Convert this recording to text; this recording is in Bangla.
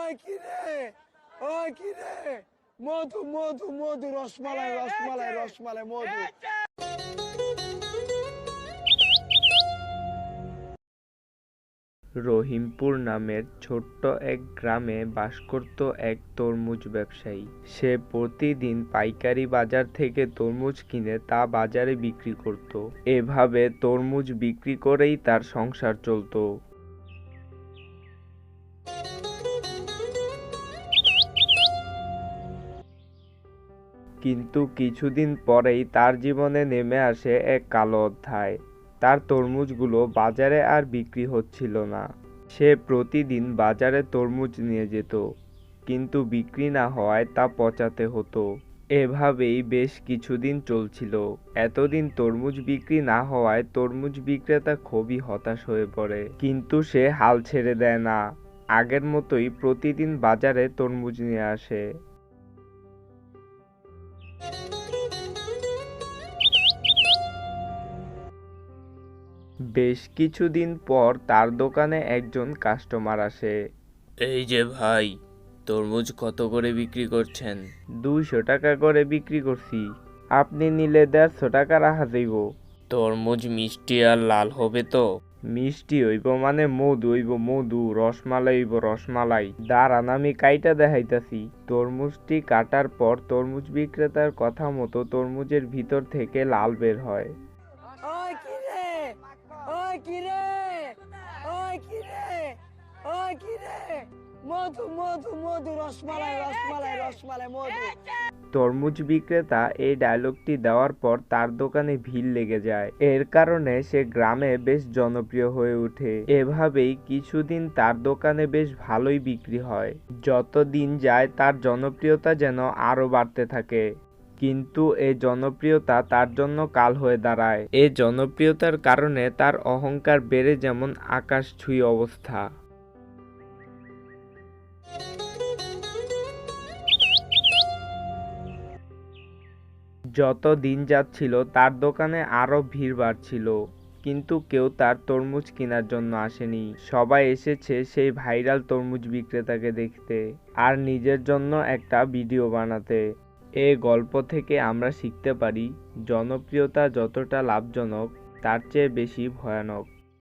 ওই কি রে, ওই কি রে, মধু মধু মধু, রসমালাই রসমালাই রসমালাই মধু। রহিমপুর নামের ছোট্ট এক গ্রামে বাস করত এক তরমুজ ব্যবসায়ী। সে প্রতিদিন পাইকারি বাজার থেকে তরমুজ কিনে তা বাজারে বিক্রি করত। এভাবে তরমুজ বিক্রি করেই তার সংসার চলত। কিন্তু কিছুদিন পরেই তার জীবনে নেমে আসে এক কালো অধ্যায়। তার তরমুজগুলো বাজারে আর বিক্রি হচ্ছিল না। সে প্রতিদিন বাজারে তরমুজ নিয়ে যেত, কিন্তু বিক্রি না হওয়ায় তা পচাতে হতো। এভাবেই বেশ কিছুদিন চলছিল। এতদিন তরমুজ বিক্রি না হওয়ায় তরমুজ বিক্রেতা খুবই হতাশ হয়ে পড়ে, কিন্তু সে হাল ছেড়ে দেয় না। আগের মতোই প্রতিদিন বাজারে তরমুজ নিয়ে আসে। বেশ কিছুদিন পর তার দোকানে একজন কাস্টমার আসে। এই যে ভাই, তরমুজ কত করে বিক্রি করছেন? 200 টাকা করে বিক্রি করছি। আপনি নিলে 150 টাকা রাখা যাইব। তরমুজ মিষ্টি আর লাল হবে তো? মিষ্টি হইব মানে মধু হইব মধু, রসমালাই হইব রসমালাই। দাঁড়ান আমি কাইটা দেখাইতাছি। তরমুজটি কাটার পর তরমুজ বিক্রেতার কথা মতো তরমুজের ভিতর থেকে লাল বের হয়। ওই কি রে, ওই কি রে, ওই কি রে, ওই কি রে, মধু মধু মধু, রসমালাই রসমালাই রসমালাই মধু। তরমুজ বিক্রেতা এই ডায়লগটি দেওয়ার পর তার দোকানে ভিড় লেগে যায়। এর কারণে সে গ্রামে বেশ জনপ্রিয় হয়ে ওঠে। এভাবেই কিছুদিন তার দোকানে বেশ ভালোই বিক্রি হয়। যত দিন যায় তার জনপ্রিয়তা যেন আরো বাড়তে থাকে। কিন্তু এই জনপ্রিয়তা তার জন্য কাল হয়ে দাঁড়ায়। এই জনপ্রিয়তার কারণে তার অহংকার বেড়ে যেমন আকাশ ছুঁই অবস্থা। যত দিন যাচ্ছিল তার দোকানে আরো ভিড় বাড়ছিল, কিন্তু কেউ তার তরমুজ কেনার জন্য আসেনি। সবাই এসেছে সেই ভাইরাল তরমুজ বিক্রেতাকে দেখতে আর নিজের জন্য একটা ভিডিও বানাতে। এই গল্প থেকে আমরা শিখতে পারি, জনপ্রিয়তা যতটা লাভজনক তার চেয়ে বেশি ভয়ানক।